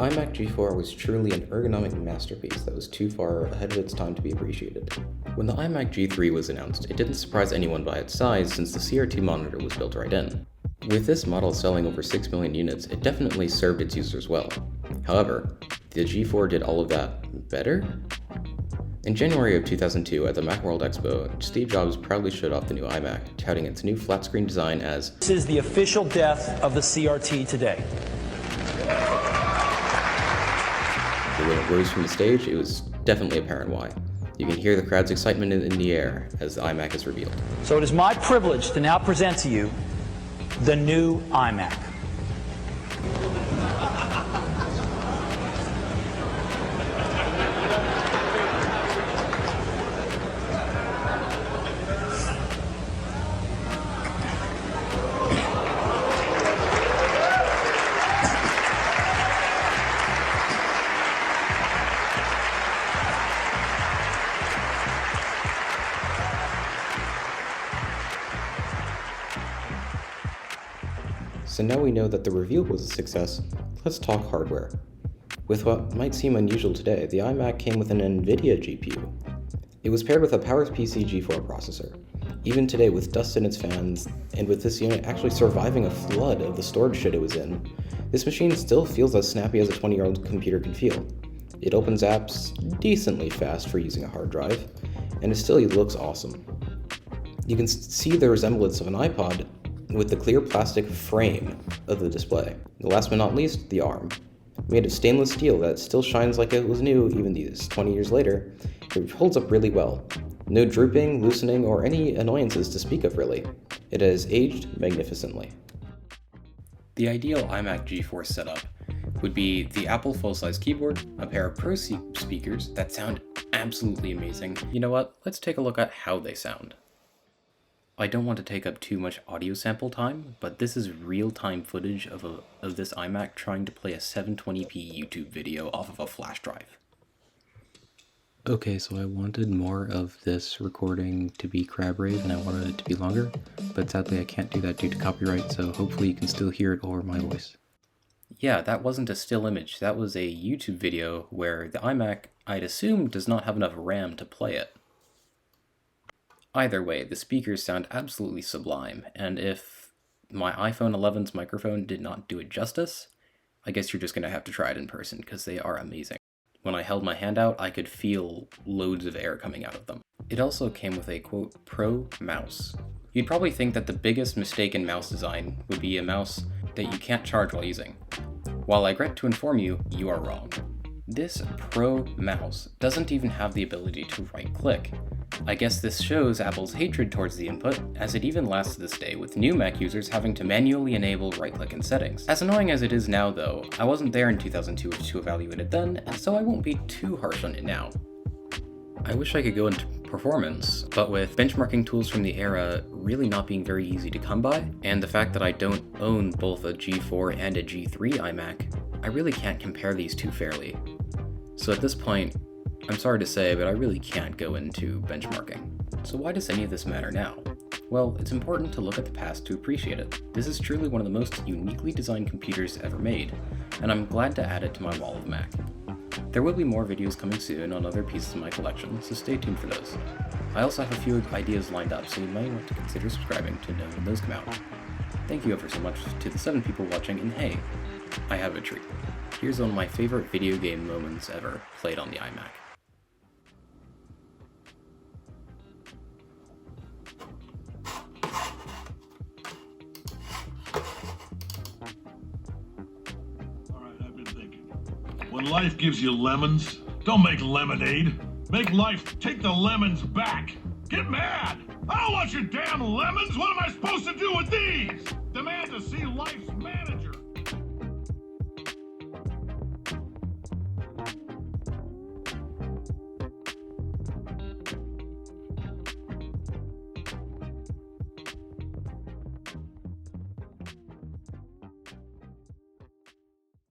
iMac G4 was truly an ergonomic masterpiece that was too far ahead of its time to be appreciated. When the iMac G3 was announced, it didn't surprise anyone by its size since the CRT monitor was built right in. With this model selling over 6 million units, it definitely served its users well. However, the G4 did all of that better? In January of 2002 at the Macworld Expo, Steve Jobs proudly showed off the new iMac, touting its new flat-screen design as, "This is the official death of the CRT today." But when it rose from the stage, it was definitely apparent why. You can hear the crowd's excitement in the air as the iMac is revealed. So it is my privilege to now present to you the new iMac. So now we know that the reveal was a success, let's talk hardware. With what might seem unusual today, the iMac came with an NVIDIA GPU. It was paired with a PowerPC G4 processor. Even today, with dust in its fans, and with this unit actually surviving a flood of the storage shit it was in, this machine still feels as snappy as a 20-year-old computer can feel. It opens apps decently fast for using a hard drive, and it still looks awesome. You can see the resemblance of an iPod with the clear plastic frame of the display. Last but not least, the arm. Made of stainless steel that still shines like it was new even these 20 years later, it holds up really well. No drooping, loosening, or any annoyances to speak of really. It has aged magnificently. The ideal iMac G4 setup would be the Apple full-size keyboard, a pair of Pro speakers that sound absolutely amazing. You know what? Let's take a look at how they sound. I don't want to take up too much audio sample time, but this is real-time footage of this iMac trying to play a 720p YouTube video off of a flash drive. Okay, so I wanted more of this recording to be crab rave and I wanted it to be longer, but sadly I can't do that due to copyright, so hopefully you can still hear it over my voice. Yeah, that wasn't a still image, that was a YouTube video where the iMac, I'd assume, does not have enough RAM to play it. Either way, the speakers sound absolutely sublime, and if my iPhone 11's microphone did not do it justice, I guess you're just going to have to try it in person, because they are amazing. When I held my hand out, I could feel loads of air coming out of them. It also came with a, quote, Pro mouse. You'd probably think that the biggest mistake in mouse design would be a mouse that you can't charge while using. While I regret to inform you, you are wrong. This Pro mouse doesn't even have the ability to right-click. I guess this shows Apple's hatred towards the input, as it even lasts to this day, with new Mac users having to manually enable right-click in settings. As annoying as it is now though, I wasn't there in 2002 to evaluate it then, and so I won't be too harsh on it now. I wish I could go into performance, but with benchmarking tools from the era really not being very easy to come by, and the fact that I don't own both a G4 and a G3 iMac, I really can't compare these two fairly. So at this point, I'm sorry to say, but I really can't go into benchmarking. So why does any of this matter now? Well, it's important to look at the past to appreciate it. This is truly one of the most uniquely designed computers ever made, and I'm glad to add it to my wall of Mac. There will be more videos coming soon on other pieces of my collection, so stay tuned for those. I also have a few ideas lined up, so you might want to consider subscribing to know when those come out. Thank you ever so much to the 7 people watching, and hey, I have a treat. Here's one of my favorite video game moments ever played on the iMac. When life gives you lemons, don't make lemonade. Make life take the lemons back. Get mad. I don't want your damn lemons. What am I supposed to do with these? Demand to see life